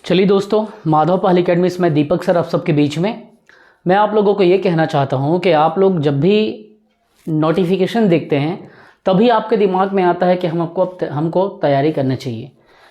चलिए दोस्तों, माधव पहल अकेडमी में दीपक सर आप सबके बीच में मैं आप लोगों को ये कहना चाहता हूँ कि आप लोग जब भी नोटिफिकेशन देखते हैं तभी आपके दिमाग में आता है कि हमको तैयारी करना चाहिए।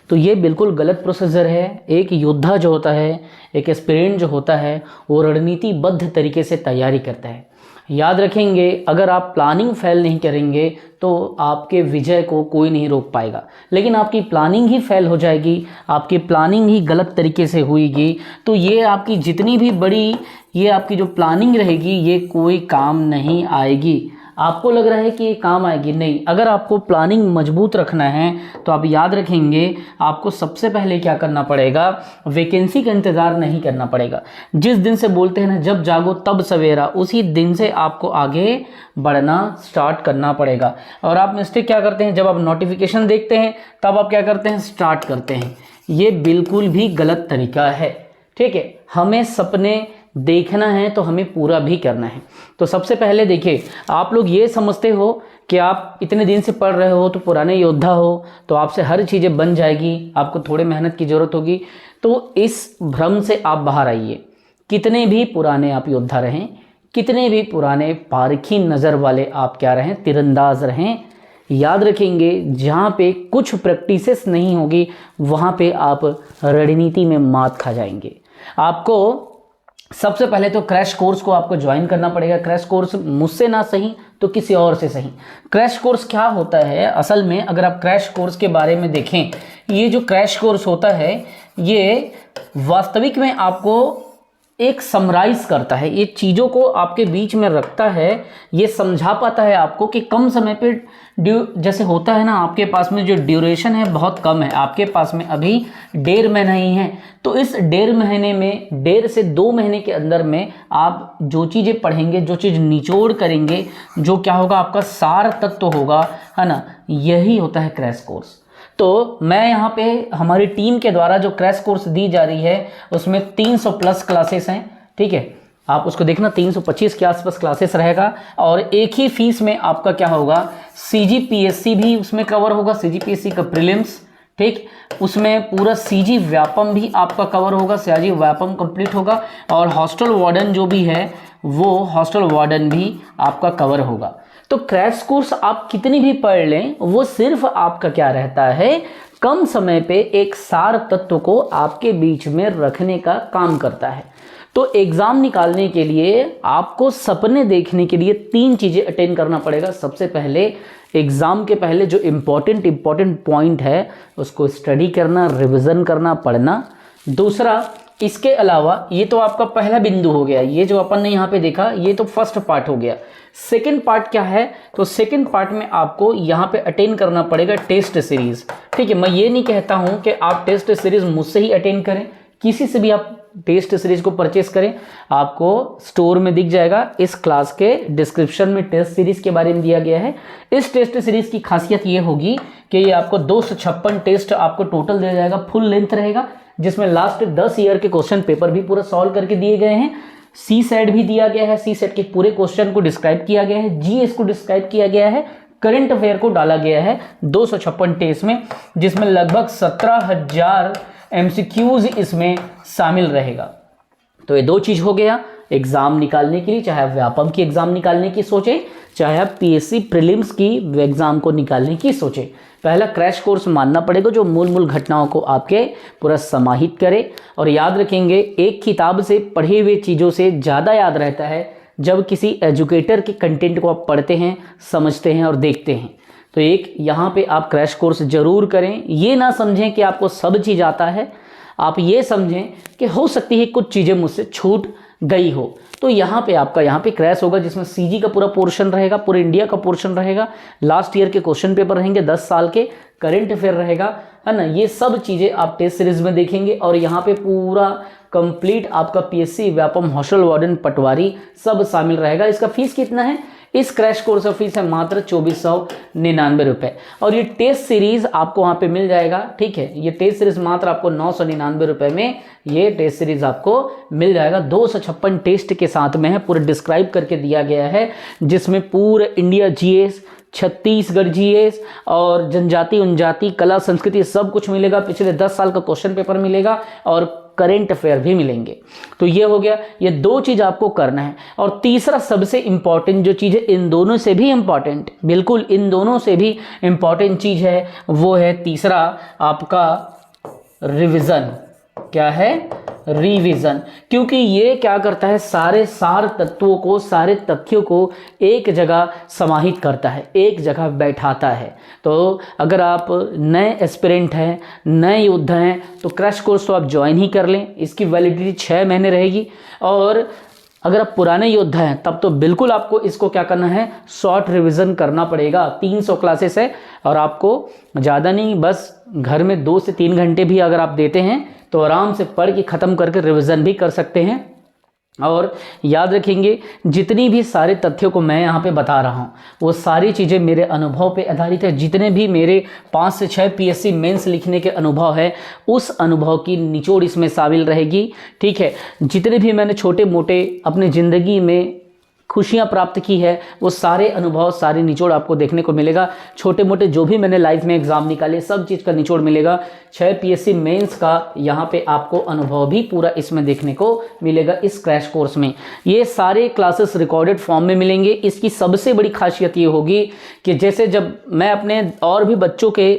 तो ये बिल्कुल गलत प्रोसीजर है। एक योद्धा जो होता है, एक एस्पिरेंट जो होता है, वो रणनीतिबद्ध तरीके से तैयारी करता है। याद रखेंगे, अगर आप प्लानिंग फेल नहीं करेंगे तो आपके विजय को कोई नहीं रोक पाएगा। लेकिन आपकी प्लानिंग ही फेल हो जाएगी, आपकी प्लानिंग ही गलत तरीके से हुईगी, तो ये आपकी जितनी भी बड़ी ये आपकी जो प्लानिंग रहेगी ये कोई काम नहीं आएगी। आपको लग रहा है कि ये काम आएगी, नहीं। अगर आपको प्लानिंग मजबूत रखना है तो आप याद रखेंगे, आपको सबसे पहले क्या करना पड़ेगा, वैकेंसी का इंतज़ार नहीं करना पड़ेगा। जिस दिन से बोलते हैं ना, जब जागो तब सवेरा, उसी दिन से आपको आगे बढ़ना स्टार्ट करना पड़ेगा। और आप मिस्टेक क्या करते हैं, जब आप नोटिफिकेशन देखते हैं तब आप क्या करते हैं, स्टार्ट करते हैं। ये बिल्कुल भी गलत तरीका है, ठीक है। हमें सपने देखना है तो हमें पूरा भी करना है। तो सबसे पहले देखिए, आप लोग ये समझते हो कि आप इतने दिन से पढ़ रहे हो तो पुराने योद्धा हो, तो आपसे हर चीज़ें बन जाएगी, आपको थोड़े मेहनत की ज़रूरत होगी। तो इस भ्रम से आप बाहर आइए। कितने भी पुराने आप योद्धा रहें, कितने भी पुराने पारखी नज़र वाले आप क्या रहें, तीरंदाज रहें, याद रखेंगे जहाँ पे कुछ प्रैक्टिसेस नहीं होगी वहाँ पे आप रणनीति में मात खा जाएंगे। आपको सबसे पहले तो क्रैश कोर्स को आपको ज्वाइन करना पड़ेगा। क्रैश कोर्स मुझसे ना सही तो किसी और से सही। क्रैश कोर्स क्या होता है असल में, अगर आप क्रैश कोर्स के बारे में देखें, ये जो क्रैश कोर्स होता है ये वास्तविक में आपको एक समराइज करता है, ये चीज़ों को आपके बीच में रखता है, ये समझा पाता है आपको कि कम समय पे जैसे होता है ना, आपके पास में जो ड्यूरेशन है बहुत कम है, आपके पास में अभी 1.5 महीना ही है। तो इस 1.5 महीने में, 1.5 से 2 महीने के अंदर में आप जो चीज़ें पढ़ेंगे, जो चीज़ निचोड़ करेंगे, जो क्या होगा आपका सार तत्व होगा, है ना, यही होता है क्रैश कोर्स। तो मैं यहाँ पे हमारी टीम के द्वारा जो क्रैश कोर्स दी जा रही है उसमें 300 प्लस क्लासेस हैं, ठीक है। आप उसको देखना, 325 के आसपास क्लासेस रहेगा। और एक ही फीस में आपका क्या होगा, CGPSC भी उसमें कवर होगा, CGPSC का प्रीलिम्स, ठीक, उसमें पूरा CG व्यापम भी आपका कवर होगा, CG व्यापम कंप्लीट होगा। और हॉस्टल वार्डन जो भी है वो हॉस्टल वार्डन भी आपका कवर होगा। तो क्रैश कोर्स आप कितनी भी पढ़ लें, वो सिर्फ आपका क्या रहता है, कम समय पे एक सार तत्व को आपके बीच में रखने का काम करता है। तो एग्जाम निकालने के लिए आपको सपने देखने के लिए 3 चीज़ें अटेंड करना पड़ेगा। सबसे पहले एग्ज़ाम के पहले जो इम्पॉर्टेंट पॉइंट है उसको स्टडी करना, रिवीजन करना, पढ़ना। दूसरा, इसके अलावा ये तो आपका पहला बिंदु हो गया, ये जो अपन ने यहाँ पे देखा ये तो फर्स्ट पार्ट हो गया। सेकंड पार्ट क्या है, तो सेकंड पार्ट में आपको यहाँ पे अटेंड करना पड़ेगा टेस्ट सीरीज, ठीक है। मैं ये नहीं कहता हूँ कि आप टेस्ट सीरीज मुझसे ही अटेंड करें, किसी से भी आप टेस्ट सीरीज को परचेस करें, आपको स्टोर में दिख जाएगा। इस क्लास के डिस्क्रिप्शन में टेस्ट सीरीज के बारे में दिया गया है। इस टेस्ट सीरीज की खासियत ये होगी कि ये आपको 256 टेस्ट आपको टोटल दिया जाएगा, फुल लेंथ रहेगा, जिसमें लास्ट 10 ईयर के क्वेश्चन पेपर भी पूरा सॉल्व करके दिए गए हैं। सी सेट भी दिया गया है, सी सेट के पूरे क्वेश्चन को डिस्क्राइब किया गया है, जीएस को डिस्क्राइब किया गया है, करंट अफेयर को डाला गया है 256 टेस्ट में, जिसमें लगभग 17,000 MCQs इसमें शामिल रहेगा। तो ये 2 चीज़ हो गया एग्जाम निकालने के लिए, चाहे आप व्यापम की एग्जाम निकालने की सोचें, चाहे आप PSC प्रीलिम्स की एग्जाम को निकालने की सोचें। पहला क्रैश कोर्स मानना पड़ेगा जो मूल घटनाओं को आपके पूरा समाहित करे। और याद रखेंगे, एक किताब से पढ़े हुए चीज़ों से ज़्यादा याद रहता है जब किसी एजुकेटर के कंटेंट को आप पढ़ते हैं, समझते हैं और देखते हैं। तो एक यहाँ पे आप क्रैश कोर्स जरूर करें। ये ना समझें कि आपको सब चीज़ आता है, आप ये समझें कि हो सकती है कुछ चीज़ें मुझसे छूट गई हो। तो यहाँ पे आपका यहाँ पे क्रैश होगा, जिसमें CG का पूरा पोर्शन रहेगा, पूरे इंडिया का पोर्शन रहेगा, लास्ट ईयर के क्वेश्चन पेपर रहेंगे 10 साल के, करंट अफेयर रहेगा, है ना। ये सब चीज़ें आप टेस्ट सीरीज में देखेंगे। और यहाँ पे पूरा कंप्लीट आपका PSC व्यापम हॉस्टल वार्डन पटवारी सब शामिल रहेगा। इसका फीस कितना है, इस क्रैश कोर्स की फीस है मात्र 2499 रुपये। और ये टेस्ट सीरीज आपको वहाँ पे मिल जाएगा, ठीक है। ये टेस्ट सीरीज मात्र आपको 999 रुपये में ये टेस्ट सीरीज आपको मिल जाएगा। 256 टेस्ट के साथ में है, पूरा डिस्क्राइब करके दिया गया है, जिसमें पूरे इंडिया जीएस, छत्तीसगढ़ जीएस और जनजाति उनजाति कला संस्कृति सब कुछ मिलेगा। पिछले 10 साल का क्वेश्चन पेपर मिलेगा और करेंट अफेयर भी मिलेंगे। तो ये हो गया, ये 2 चीज़ आपको करना है। और तीसरा सबसे इंपॉर्टेंट जो चीज़ है, इन दोनों से भी इंपॉर्टेंट, बिल्कुल इन दोनों से भी इंपॉर्टेंट चीज़ है, वो है तीसरा आपका रिवीजन। क्या है? रिवीजन। क्योंकि ये क्या करता है, सारे सार तत्वों को, सारे तथ्यों को एक जगह समाहित करता है, एक जगह बैठाता है। तो अगर आप नए एस्पिरेंट हैं, नए योद्धा हैं, तो क्रैश कोर्स तो आप ज्वाइन ही कर लें। इसकी वैलिडिटी 6 महीने रहेगी। और अगर आप पुराने योद्धा हैं तब तो बिल्कुल आपको इसको क्या करना है, शॉर्ट रिवीजन करना पड़ेगा। 300 क्लासेस है और आपको ज़्यादा नहीं, बस घर में 2 से 3 घंटे भी अगर आप देते हैं तो आराम से पढ़ के ख़त्म करके रिवीजन भी कर सकते हैं। और याद रखेंगे, जितनी भी सारे तथ्यों को मैं यहाँ पे बता रहा हूँ वो सारी चीज़ें मेरे अनुभव पे आधारित है। जितने भी मेरे 5 से 6 पीएससी मेंस लिखने के अनुभव है, उस अनुभव की निचोड़ इसमें शामिल रहेगी, ठीक है। जितने भी मैंने छोटे मोटे अपनी ज़िंदगी में खुशियाँ प्राप्त की है, वो सारे अनुभव, सारे निचोड़ आपको देखने को मिलेगा। छोटे मोटे जो भी मैंने लाइफ में एग्जाम निकाले, सब चीज़ का निचोड़ मिलेगा। 6 पीएससी मेंस का यहाँ पे आपको अनुभव भी पूरा इसमें देखने को मिलेगा इस क्रैश कोर्स में। ये सारे क्लासेस रिकॉर्डेड फॉर्म में मिलेंगे। इसकी सबसे बड़ी खासियत ये होगी कि जैसे जब मैं अपने और भी बच्चों के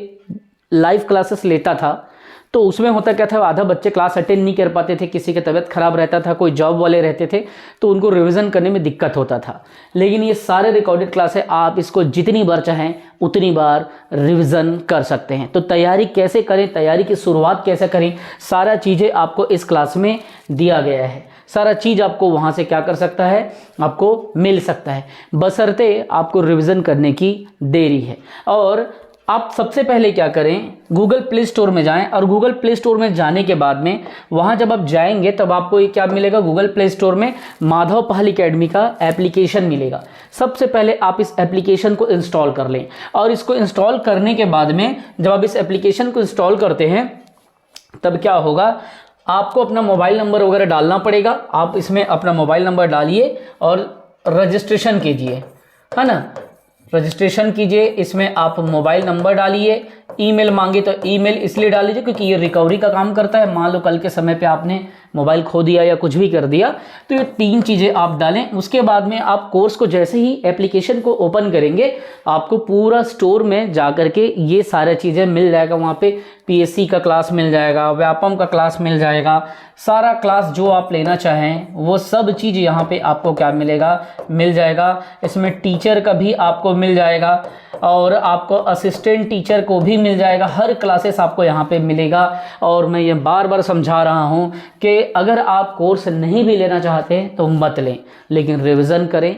लाइव क्लासेस लेता था तो उसमें होता क्या था, आधा बच्चे क्लास अटेंड नहीं कर पाते थे, किसी की तबीयत खराब रहता था, कोई जॉब वाले रहते थे, तो उनको रिवीजन करने में दिक्कत होता था। लेकिन ये सारे रिकॉर्डेड क्लास है, आप इसको जितनी बार चाहें उतनी बार रिवीजन कर सकते हैं। तो तैयारी कैसे करें, तैयारी की शुरुआत कैसे करें, सारा चीज़ें आपको इस क्लास में दिया गया है। सारा चीज़ आपको वहाँ से क्या कर सकता है, आपको मिल सकता है, बशर्ते आपको रिवीजन करने की देरी है। और आप सबसे पहले क्या करें, गूगल प्ले स्टोर में जाएं और गूगल प्ले स्टोर में जाने के बाद में वहाँ जब आप जाएंगे तब आपको ये क्या मिलेगा, गूगल प्ले स्टोर में माधव पहल एकेडमी का एप्लीकेशन मिलेगा। सबसे पहले आप इस एप्लीकेशन को इंस्टॉल कर लें। और इसको इंस्टॉल करने के बाद में जब आप इस एप्लीकेशन को इंस्टॉल करते हैं तब क्या होगा, आपको अपना मोबाइल नंबर वगैरह डालना पड़ेगा। आप इसमें अपना मोबाइल नंबर डालिए और रजिस्ट्रेशन कीजिए, है ना, रजिस्ट्रेशन कीजिए। इसमें आप मोबाइल नंबर डालिए, ईमेल मांगे तो ईमेल इसलिए डाल लीजिए क्योंकि ये रिकवरी का काम करता है। मान लो कल के समय पे आपने मोबाइल खो दिया या कुछ भी कर दिया, तो ये 3 चीज़ें आप डालें। उसके बाद में आप कोर्स को जैसे ही एप्लीकेशन को ओपन करेंगे, आपको पूरा स्टोर में जा करके ये सारी चीज़ें मिल जाएगा। वहाँ पे पीएससी का क्लास मिल जाएगा, व्यापम का क्लास मिल जाएगा, सारा क्लास जो आप लेना चाहें वो सब चीज़ यहाँ पे आपको क्या मिलेगा, मिल जाएगा। इसमें टीचर का भी आपको मिल जाएगा और आपको असिस्टेंट टीचर को भी मिल जाएगा। हर क्लासेस आपको यहाँ पे मिलेगा। और मैं ये बार बार समझा रहा हूँ कि अगर आप कोर्स नहीं भी लेना चाहते हैं तो मत लें, लेकिन रिवीजन करें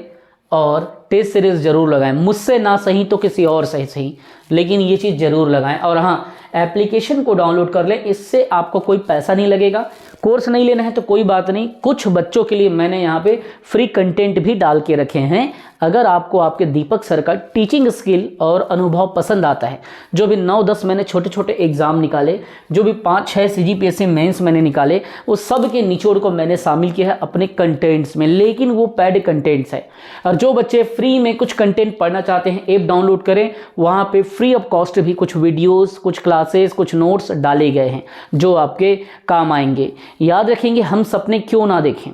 और टेस्ट सीरीज ज़रूर लगाएं। मुझसे ना सही तो किसी और से सही, लेकिन ये चीज़ ज़रूर लगाएं। और हाँ, एप्लीकेशन को डाउनलोड कर लें, इससे आपको कोई पैसा नहीं लगेगा। कोर्स नहीं लेना है तो कोई बात नहीं, कुछ बच्चों के लिए मैंने यहाँ पे फ्री कंटेंट भी डाल के रखे हैं। अगर आपको आपके दीपक सर का टीचिंग स्किल और अनुभव पसंद आता है, जो भी 9-10 मैंने छोटे छोटे एग्जाम निकाले, जो भी 5-6 सीजीपीएससी मेंस मैंने निकाले, वो सब के निचोड़ को मैंने शामिल किया है अपने कंटेंट्स में, लेकिन वो पेड कंटेंट्स है। और जो बच्चे फ्री में कुछ कंटेंट पढ़ना चाहते हैं, ऐप डाउनलोड करें, वहाँ पे फ्री ऑफ कॉस्ट भी कुछ वीडियोस, कुछ क्लासेस, कुछ नोट्स डाले गए हैं जो आपके काम आएंगे। याद रखेंगे, हम सपने क्यों ना देखें,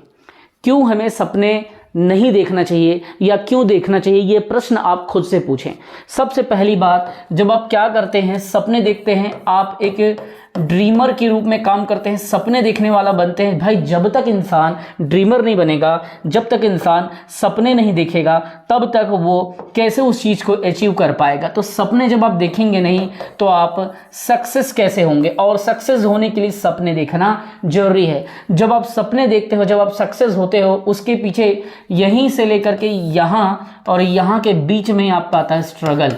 क्यों हमें सपने नहीं देखना चाहिए या क्यों देखना चाहिए, ये प्रश्न आप खुद से पूछें। सबसे पहली बात, जब आप क्या करते हैं, सपने देखते हैं, आप एक ड्रीमर के रूप में काम करते हैं, सपने देखने वाला बनते हैं। भाई जब तक इंसान ड्रीमर नहीं बनेगा, जब तक इंसान सपने नहीं देखेगा, तब तक वो कैसे उस चीज़ को अचीव कर पाएगा। तो सपने जब आप देखेंगे नहीं तो आप सक्सेस कैसे होंगे, और सक्सेस होने के लिए सपने देखना जरूरी है। जब आप सपने देखते हो, जब आप सक्सेस होते हो, उसके पीछे यहीं से लेकर के यहाँ और यहाँ के बीच में आपका आता है स्ट्रगल।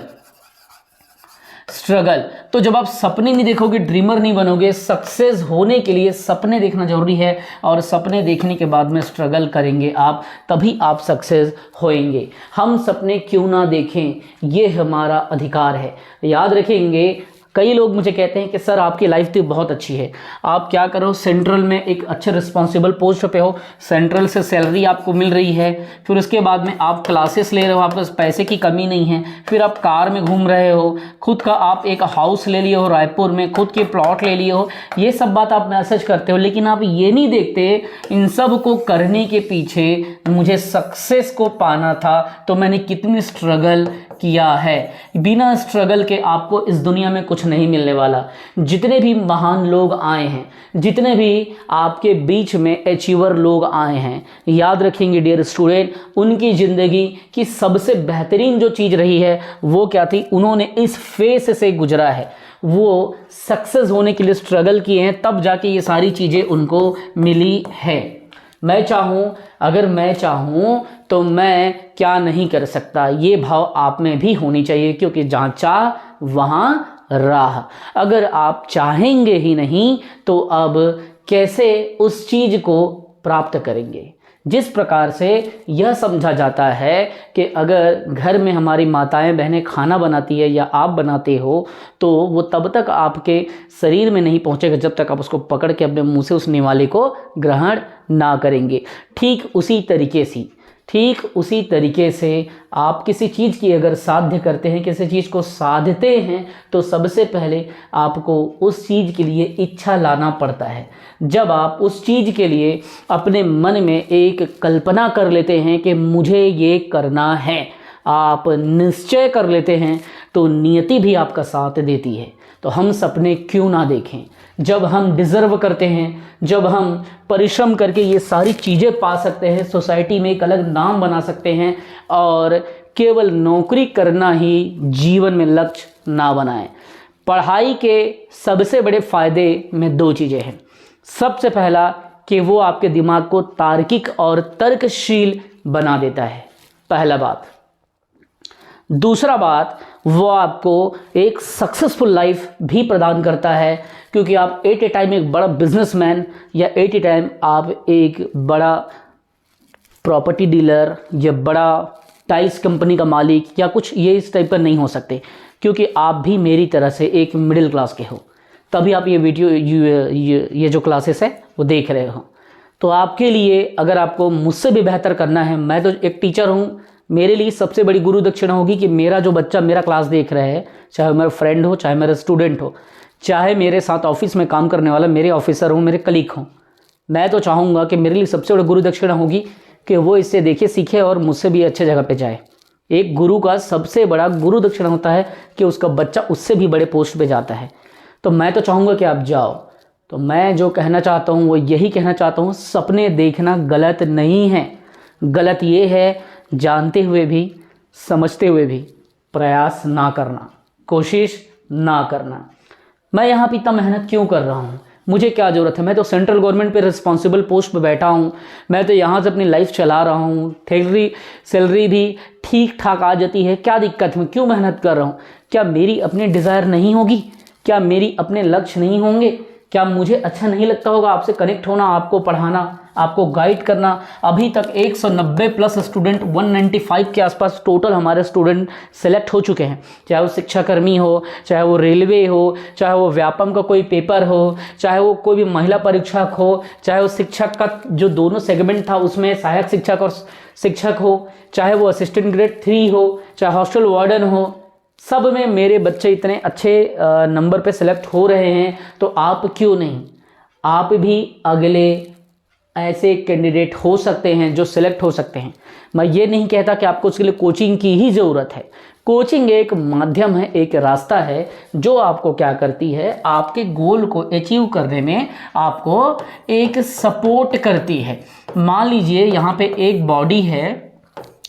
स्ट्रगल। तो जब आप सपने नहीं देखोगे, ड्रीमर नहीं बनोगे, सक्सेस होने के लिए सपने देखना जरूरी है, और सपने देखने के बाद में स्ट्रगल करेंगे आप, तभी आप सक्सेस होएंगे। हम सपने क्यों ना देखें, ये हमारा अधिकार है। याद रखेंगे, कई लोग मुझे कहते हैं कि सर आपकी लाइफ तो बहुत अच्छी है, आप क्या करो, सेंट्रल में एक अच्छे रिस्पॉन्सिबल पोस्ट पे हो, सेंट्रल से सैलरी आपको मिल रही है, फिर उसके बाद में आप क्लासेस ले रहे हो, आपके पास पैसे की कमी नहीं है, फिर आप कार में घूम रहे हो, खुद का आप एक हाउस ले लिए हो रायपुर में, खुद के प्लॉट ले लिए हो, ये सब बात आप मैसेज करते हो, लेकिन आप ये नहीं देखते इन सब को करने के पीछे मुझे सक्सेस को पाना था तो मैंने कितनी स्ट्रगल किया है। बिना स्ट्रगल के आपको इस दुनिया में कुछ नहीं मिलने वाला। जितने भी महान लोग आए हैं, जितने भी आपके बीच में अचीवर लोग आए हैं, याद रखेंगे डियर स्टूडेंट, उनकी ज़िंदगी की सबसे बेहतरीन जो चीज़ रही है वो क्या थी, उन्होंने इस फेस से गुजरा है, वो सक्सेस होने के लिए स्ट्रगल किए हैं, तब जाके ये सारी चीज़ें उनको मिली है। मैं चाहूँ, अगर मैं चाहूँ तो मैं क्या नहीं कर सकता, ये भाव आप में भी होनी चाहिए, क्योंकि जहाँ चाह वहाँ राह। अगर आप चाहेंगे ही नहीं तो अब कैसे उस चीज़ को प्राप्त करेंगे। जिस प्रकार से यह समझा जाता है कि अगर घर में हमारी माताएं बहनें खाना बनाती है या आप बनाते हो तो वो तब तक आपके शरीर में नहीं पहुंचेगा जब तक आप उसको पकड़ के अपने मुंह से उस निवाले को ग्रहण ना करेंगे। ठीक उसी तरीके से आप किसी चीज़ की अगर साध्य करते हैं, किसी चीज़ को साधते हैं, तो सबसे पहले आपको उस चीज़ के लिए इच्छा लाना पड़ता है। जब आप उस चीज़ के लिए अपने मन में एक कल्पना कर लेते हैं कि मुझे ये करना है, आप निश्चय कर लेते हैं, तो नियति भी आपका साथ देती है। तो हम सपने क्यों ना देखें, जब हम डिज़र्व करते हैं, जब हम परिश्रम करके ये सारी चीज़ें पा सकते हैं, सोसाइटी में एक अलग नाम बना सकते हैं, और केवल नौकरी करना ही जीवन में लक्ष्य ना बनाएं। पढ़ाई के सबसे बड़े फ़ायदे में दो चीज़ें हैं। सबसे पहला कि वो आपके दिमाग को तार्किक और तर्कशील बना देता है, पहला बात। दूसरा बात, वो आपको एक सक्सेसफुल लाइफ भी प्रदान करता है, क्योंकि आप एट ए टाइम एक बड़ा बिजनेसमैन या एट ए टाइम आप एक बड़ा प्रॉपर्टी डीलर या बड़ा टाइल्स कंपनी का मालिक या कुछ ये इस टाइप का नहीं हो सकते, क्योंकि आप भी मेरी तरह से एक मिडिल क्लास के हो, तभी आप ये वीडियो ये जो क्लासेस है वो देख रहे हो। तो आपके लिए अगर आपको मुझसे भी बेहतर करना है, मैं तो एक टीचर हूँ, मेरे लिए सबसे बड़ी गुरु दक्षिणा होगी कि मेरा जो बच्चा मेरा क्लास देख रहा है, चाहे मेरा फ्रेंड हो, चाहे मेरा स्टूडेंट हो, चाहे मेरे साथ ऑफिस में काम करने वाला मेरे ऑफिसर हो, मेरे कलीग हो, मैं तो चाहूँगा कि मेरे लिए सबसे बड़ी गुरु दक्षिणा होगी कि वो इससे देखे, सीखे और मुझसे भी अच्छे जगह पे जाए। एक गुरु का सबसे बड़ा गुरु दक्षिणा होता है कि उसका बच्चा उससे भी बड़े पोस्ट पे जाता है। तो मैं तो चाहूँगा कि आप जाओ। तो मैं जो कहना चाहता हूँ वो यही कहना चाहता हूँ, सपने देखना गलत नहीं है। गलत ये है जानते हुए भी, समझते हुए भी प्रयास ना करना, कोशिश ना करना। मैं यहाँ पे इतना मेहनत क्यों कर रहा हूँ, मुझे क्या ज़रूरत है, मैं तो सेंट्रल गवर्नमेंट पे रिस्पॉन्सिबल पोस्ट पे बैठा हूँ, मैं तो यहाँ से अपनी लाइफ चला रहा हूँ, सैलरी भी ठीक ठाक आ जाती है, क्या दिक्कत है, क्यों मेहनत कर रहा हूँ। क्या मेरी अपनी डिज़ायर नहीं होगी, क्या मेरी अपने लक्ष्य नहीं होंगे, क्या मुझे अच्छा नहीं लगता होगा आपसे कनेक्ट होना, आपको पढ़ाना, आपको गाइड करना। अभी तक 190 प्लस स्टूडेंट, 195 के आसपास टोटल हमारे स्टूडेंट सेलेक्ट हो चुके हैं, चाहे वो शिक्षाकर्मी हो, चाहे वो रेलवे हो, चाहे वो व्यापम का कोई पेपर हो, चाहे वो कोई भी महिला परीक्षक हो, चाहे वो शिक्षक का जो दोनों सेगमेंट था उसमें सहायक शिक्षक और शिक्षक हो, चाहे वो असिस्टेंट ग्रेड 3 हो, चाहे हॉस्टल वार्डन हो, सब में मेरे बच्चे इतने अच्छे नंबर पे सिलेक्ट हो रहे हैं। तो आप क्यों नहीं, आप भी अगले ऐसे कैंडिडेट हो सकते हैं जो सिलेक्ट हो सकते हैं। मैं ये नहीं कहता कि आपको उसके लिए कोचिंग की ही ज़रूरत है। कोचिंग एक माध्यम है, एक रास्ता है जो आपको क्या करती है, आपके गोल को अचीव करने में आपको एक सपोर्ट करती है। मान लीजिए यहाँ पे एक बॉडी है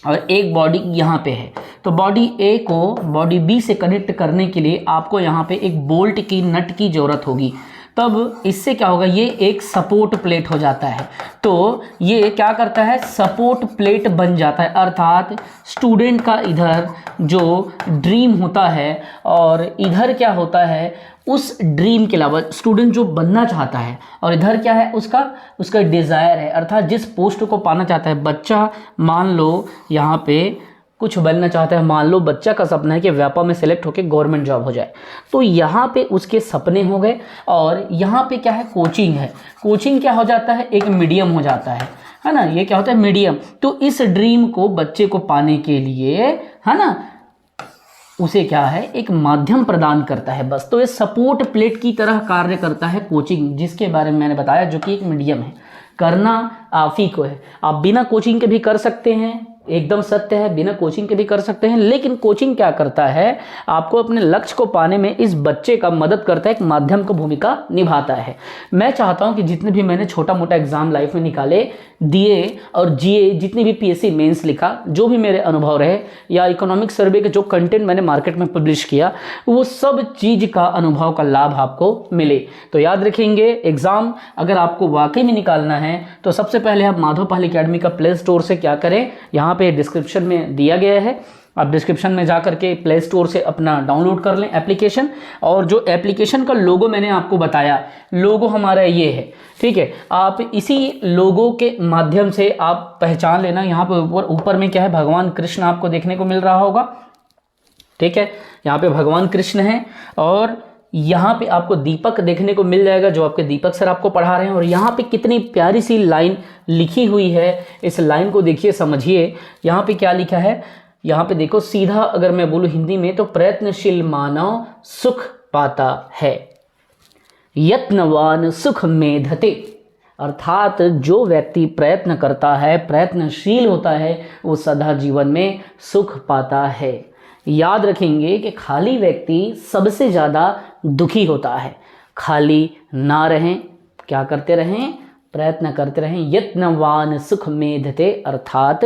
और एक बॉडी यहाँ पे है, तो बॉडी ए को बॉडी बी से कनेक्ट करने के लिए आपको यहाँ पे एक बोल्ट की, नट की ज़रूरत होगी। तब इससे क्या होगा, ये एक सपोर्ट प्लेट हो जाता है। तो ये क्या करता है, सपोर्ट प्लेट बन जाता है, अर्थात स्टूडेंट का इधर जो ड्रीम होता है और इधर क्या होता है, उस ड्रीम के अलावा स्टूडेंट जो बनना चाहता है और इधर क्या है, उसका डिज़ायर है, अर्थात जिस पोस्ट को पाना चाहता है बच्चा। मान लो यहाँ पे कुछ बनना चाहता है, मान लो बच्चा का सपना है कि व्यापा में सेलेक्ट होकर गवर्नमेंट जॉब हो जाए, तो यहाँ पे उसके सपने हो गए। और यहाँ पे क्या है, कोचिंग है। कोचिंग क्या हो जाता है, एक मीडियम हो जाता है ना, ये क्या होता है, मीडियम। तो इस ड्रीम को बच्चे को पाने के लिए, है ना, उसे क्या है, एक माध्यम प्रदान करता है बस। तो ये सपोर्ट प्लेट की तरह कार्य करता है कोचिंग, जिसके बारे में मैंने बताया, जो कि एक मीडियम है। करना आप ही को है, आप बिना कोचिंग के भी कर सकते हैं, एकदम सत्य है, बिना कोचिंग के भी कर सकते हैं। लेकिन कोचिंग क्या करता है, आपको अपने लक्ष्य को पाने में इस बच्चे का मदद करता है, एक माध्यम की भूमिका निभाता है। मैं चाहता हूं कि जितने भी मैंने छोटा मोटा एग्जाम लाइफ में निकाले, दिए और जिए, जितनी भी पीएससी मेंस लिखा, जो भी मेरे अनुभव रहे, या इकोनॉमिक सर्वे के जो कंटेंट मैंने मार्केट में पब्लिश किया, वो सब चीज़ का अनुभव का लाभ आपको मिले। तो याद रखेंगे, एग्ज़ाम अगर आपको वाकई में निकालना है तो सबसे पहले आप माधव पहल एकेडमी का प्ले स्टोर से क्या करें, यहाँ पे डिस्क्रिप्शन में दिया गया है, आप डिस्क्रिप्शन में जा करके प्ले स्टोर से अपना डाउनलोड कर लें एप्लीकेशन। और जो एप्लीकेशन का लोगो मैंने आपको बताया, लोगो हमारा ये है, ठीक है। आप इसी लोगो के माध्यम से आप पहचान लेना। यहाँ पे ऊपर में क्या है, भगवान कृष्ण आपको देखने को मिल रहा होगा, ठीक है। यहाँ पे भगवान कृष्ण हैं और यहाँ पे आपको दीपक देखने को मिल जाएगा, जो आपके दीपक सर आपको पढ़ा रहे हैं। और यहाँ पे कितनी प्यारी सी लाइन लिखी हुई है, इस लाइन को देखिए, समझिए। यहाँ पे क्या लिखा है, यहाँ पे देखो, सीधा अगर मैं बोलूँ हिंदी में तो प्रयत्नशील मानव सुख पाता है, यत्नवान सुख मेधते। अर्थात जो व्यक्ति प्रयत्न करता है, प्रयत्नशील होता है, वो सदा जीवन में सुख पाता है। याद रखेंगे कि खाली व्यक्ति सबसे ज़्यादा दुखी होता है। खाली ना रहें, क्या करते रहें, प्रयत्न करते रहें। यत्नवान सुख मेधते, अर्थात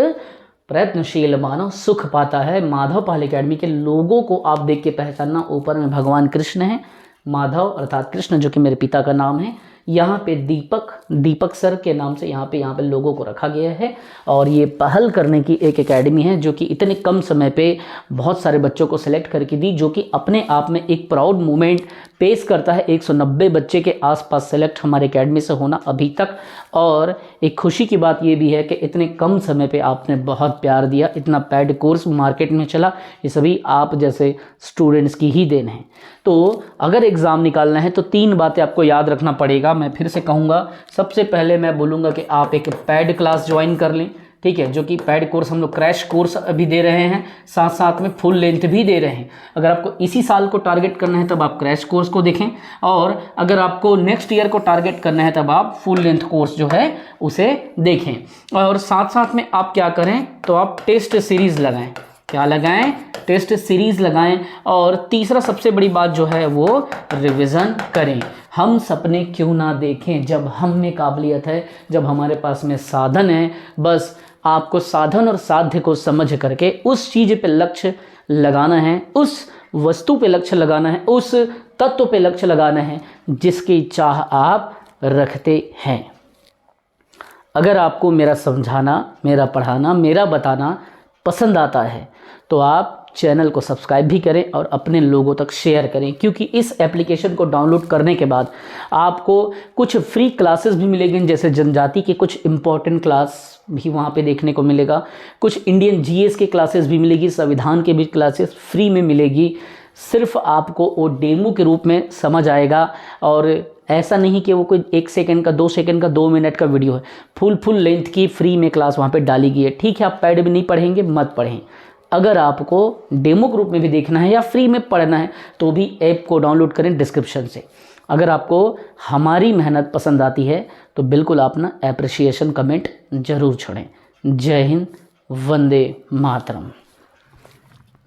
प्रयत्नशील मानव सुख पाता है। माधव पहल एकेडमी के लोगों को आप देख के पहचानना, ऊपर में भगवान कृष्ण है, माधव अर्थात कृष्ण जो कि मेरे पिता का नाम है, यहाँ पे दीपक सर के नाम से यहाँ पे लोगों को रखा गया है। और ये पहल करने की एक एकेडमी है जो कि इतने कम समय पे बहुत सारे बच्चों को सिलेक्ट करके दी, जो कि अपने आप में एक प्राउड मोमेंट पेश करता है। 190 बच्चे के आसपास सेलेक्ट हमारे एकेडमी से होना अभी तक। और एक खुशी की बात ये भी है कि इतने कम समय पे आपने बहुत प्यार दिया, इतना पैड कोर्स मार्केट में चला, ये सभी आप जैसे स्टूडेंट्स की ही देन है। तो अगर एग्ज़ाम निकालना है तो 3 बातें आपको याद रखना पड़ेगा। मैं फिर से कहूँगा, सबसे पहले मैं बोलूँगा कि आप एक पैड क्लास ज्वाइन कर लें, ठीक है, जो कि पैड कोर्स हम लोग क्रैश कोर्स अभी दे रहे हैं, साथ साथ में फुल लेंथ भी दे रहे हैं। अगर आपको इसी साल को टारगेट करना है तब आप क्रैश कोर्स को देखें, और अगर आपको नेक्स्ट ईयर को टारगेट करना है तब आप फुल लेंथ कोर्स जो है उसे देखें। और साथ साथ में आप क्या करें, तो आप टेस्ट सीरीज़ लगाएं। क्या लगाएं, टेस्ट सीरीज़ लगाएं। और तीसरा सबसे बड़ी बात जो है वो रिवीजन करें। हम सपने क्यों ना देखें जब हम में काबिलियत है, जब हमारे पास में साधन है। बस आपको साधन और साध्य को समझ करके उस चीज़ पे लक्ष्य लगाना है, उस वस्तु पे लक्ष्य लगाना है, उस तत्व पे लक्ष्य लगाना है जिसकी चाह आप रखते हैं। अगर आपको मेरा समझाना, मेरा पढ़ाना, मेरा बताना पसंद आता है तो आप चैनल को सब्सक्राइब भी करें और अपने लोगों तक शेयर करें, क्योंकि इस एप्लीकेशन को डाउनलोड करने के बाद आपको कुछ फ्री क्लासेस भी मिलेंगी, जैसे जनजाति के कुछ इम्पोर्टेंट क्लास भी वहाँ पे देखने को मिलेगा, कुछ इंडियन जीएस के क्लासेस भी मिलेगी, संविधान के भी क्लासेस फ्री में मिलेगी। सिर्फ आपको वो डेमो के रूप में समझ आएगा, और ऐसा नहीं कि वो कोई 1 सेकंड का, 2 सेकंड का, 2 मिनट का वीडियो है। फुल लेंथ की फ्री में क्लास वहाँ पे डाली गई है। ठीक है, आप पैड में नहीं पढ़ेंगे, मत पढ़ें। अगर आपको डेमो ग्रुप में भी देखना है या फ्री में पढ़ना है तो भी ऐप को डाउनलोड करें डिस्क्रिप्शन से। अगर आपको हमारी मेहनत पसंद आती है तो बिल्कुल आप ना एप्रिसिएशन कमेंट ज़रूर छोड़ें। जय हिंद, वंदे मातरम।